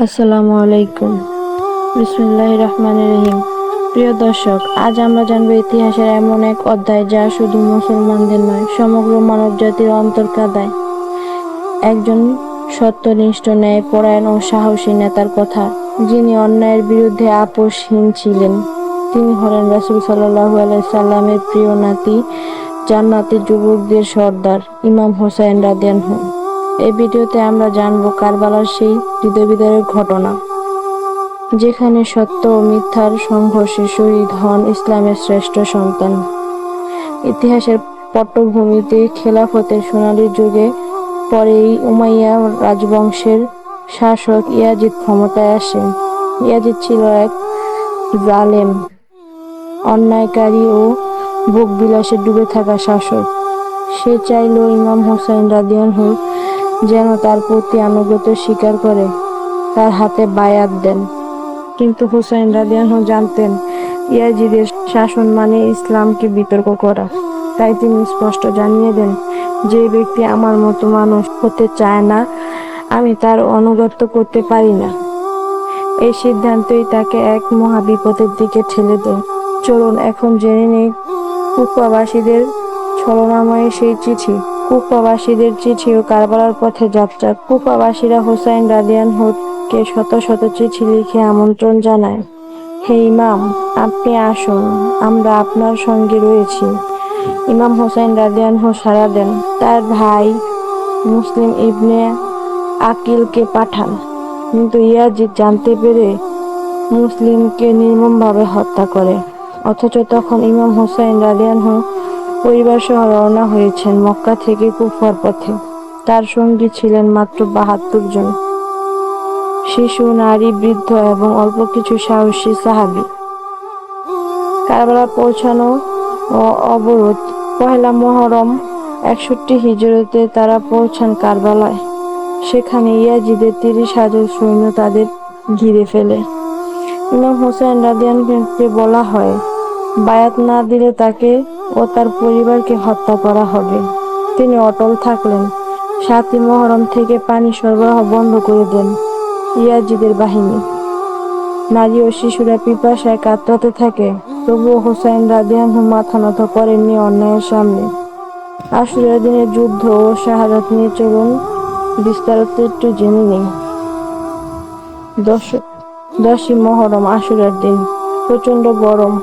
আসসালামু আলাইকুম। বিসমিল্লাহির রহমানির রহিম। প্রিয় দর্শক, আজ আমরা জানবো ইতিহাসের এমন এক অধ্যায় যা শুধু মুসলমানদের নয়, সমগ্র মানবজাতির অন্তর কাঁদায়। একজন সত্যনিষ্ঠ, ন্যায়পরায়ণ ও সাহসী নেতার কথা, যিনি অন্যায়ের বিরুদ্ধে আপোষহীন ছিলেন। তিনি হলেন রাসূল সাল্লাল্লাহু আলাইহি সাল্লামের প্রিয় নাতি, জান্নাতি যুবকদের সর্দার ইমাম হোসাইন রাদিয়াল্লাহু আনহু। এই ভিডিওতে আমরা জানব কারবালার সেই হৃদয়বিদারক ঘটনা, যেখানে সত্য ও মিথ্যার সংঘর্ষে শহীদ হন ইসলামের শ্রেষ্ঠ সন্তান। ইতিহাসের পটভূমিতে খেলাফতের সোনালী যুগে পরেই উমাইয়া রাজবংশের শাসক ইয়াজিদ ক্ষমতায় আসেন। ইয়াজিদ ছিল এক জালেম, অন্যায়কারী ও ভোগবিলাসে ডুবে থাকা শাসক। সে চাইল ইমাম হোসাইন রাদিয়াল্লাহু আনহু যেন তার প্রতি আনুগত্য স্বীকার করে, তার হাতে বায়াত দেন। কিন্তু হুসাইন রাদিয়াল্লাহু আনহু জানতেন, ইয়াজিদের শাসন মানে ইসলামকে বিতর্ক করা। তাই তিনি স্পষ্ট জানিয়ে দেন, যে ব্যক্তি আমার মতো মানুষ হতে চায় না, আমি তার আনুগত্য করতে পারি না। এই সিদ্ধান্তই তাকে এক মহাবিপদের দিকে ঠেলে দেয়। চলুন এখন জেনে নেই কুফাবাসীদের ছলনাময় সেই চিঠি। কুফাবাসীদের চিঠি ও কারবালার পথে যাত্রা। কুফাবাসীরা হুসাইন রাদিয়াল্লাহুকে শত শত চিঠি লিখে আমন্ত্রণ জানায়। হে ইমাম, আপনি আসুন, আমরা আপনার সঙ্গে রয়েছি। ইমাম হোসাইন রাদিয়াল্লাহু সাড়া দেন। তার ভাই মুসলিম ইবনে আকিলকে পাঠান, কিন্তু ইয়াজিদ জানতে পেরে মুসলিমকে নির্মমভাবে হত্যা করে। অথচ তখন ইমাম হোসাইন রাদিয়াল্লাহু পরিবার সহ রওনা হয়েছেন মক্কা থেকে কুফার পথে। তার সঙ্গী ছিলেন মাত্র ৭২ জন, শিশু, নারী, বৃদ্ধ এবং অল্প কিছু সাহসী সাহাবী। কারবালা পৌঁছানো ও অবরোধ। পহেলা মুহররম ৬১ হিজরীতে তারা পৌঁছান কারবালায়। সেখানে ইয়াজিদের ৩০,০০০ সৈন্য তাদের ঘিরে ফেলে। ইমাম হোসাইন রাদিয়াল্লাহুকে বলা হয়, বায়াত না দিলে তাকে ও তার পরিবারকে হত্যা করা হবে। তিনি অটল থাকলেন। ৭ই মুহররম থেকে পানি সরবরাহ বন্ধ করে দেন ইয়াজিদের বাহিনী। নারী ও শিশুরা পিপাসায় কাতরাতে থাকে, তবুও হোসাইন রাদিয়াল্লাহু মাথা নত করেননি অন্যায়ের সামনে। আশুরার দিনের যুদ্ধ ও শাহাদাত নিয়ে চলুন বিস্তারিত একটু জেনে নেই। ১০ই মুহররম আশুরার দিন। প্রচণ্ড গরম,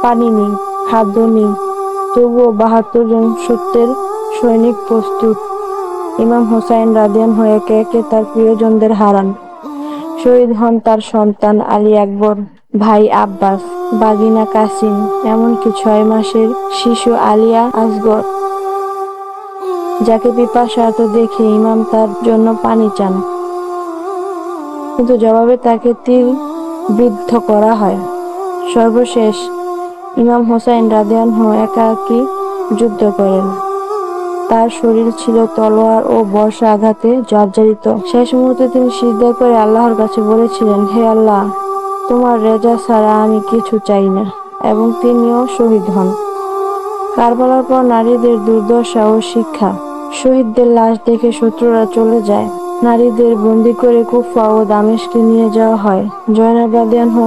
পানি নেই, খাদ্য নেই, তবুও ৭২ জন সত্যের সৈনিক প্রস্তুত। ইমাম হোসাইন রাদিয়াল্লাহু একে একে তার প্রিয়জনদের হারান। শহীদ হন তার সন্তান আলী আকবর, ভাই আব্বাস, বাগিনা কাসিম, এমনকি ৬ মাসের শিশু আলিয়া আসগর, যাকে পিপাসার্ত দেখে ইমাম তার জন্য পানি চান, কিন্তু জবাবে তাকে তীর বিদ্ধ করা হয়। সর্বশেষ ইমাম হোসাইন রাদিয়াল্লাহু একাকী যুদ্ধ করেন। তার শরীর ছিল তলোয়ার ও বর্শা আঘাতে জর্জরিত। শেষ মুহূর্তে তিনি সিজদা করে আল্লাহর কাছে বলেছিলেন, হে আল্লাহ, তোমার রেজা ছাড়া আমি কিছু চাই না। এবং তিনিও শহীদ হন। কারবালার পর নারীদের দুর্দশা ও শিক্ষা। শহীদদের লাশ দেখে শত্রুরা চলে যায়। নারীদের বন্দী করে কুফা ও দামেস্কে নিয়ে যাওয়া হয়। জয়নাব রাদিয়াল্লাহু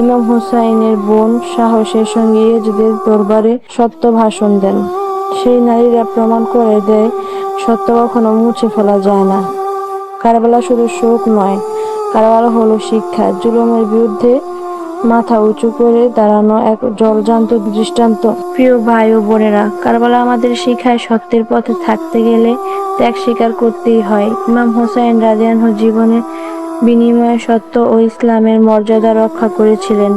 ইমাম হোসাইনের বোন সাহসের সঙ্গে ইয়াজিদের দরবারে সত্য ভাষণ দেন। সেই নারীরা প্রমাণ করে দেয়, সত্য কখনো মুছে ফেলা যায় না। কারবালা শুধু শোক নয়, কারবালা হলো শিক্ষা। জুলুমের বিরুদ্ধে মাথা উঁচু করে দাঁড়ানো এক জলজান্ত দৃষ্টান্ত। প্রিয় ভাই ও বোনেরা, কারবালা আমাদের শিখায়, সত্যের পথে থাকতে গেলে ত্যাগ স্বীকার করতেই হয়। ইমাম হোসাইন রাদিয়াল্লাহু জীবনের বিনিময়ে সত্য ও ইসলামের মর্যাদা রক্ষা করেছিলেন।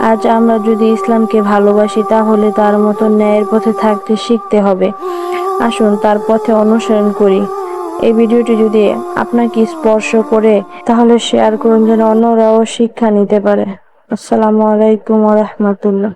আজ আমরা যদি ইসলামকে ভালোবাসি, তাহলে তার মতো ন্যায়ের পথে থাকতে শিখতে হবে। আসুন তার পথে অনুসরণ করি। এই ভিডিওটি যদি আপনাকে স্পর্শ করে, তাহলে শেয়ার করুন, যেন অন্যরাও শিক্ষা নিতে পারে। আসসালামু আলাইকুম ওয়া রাহমাতুল্লাহ।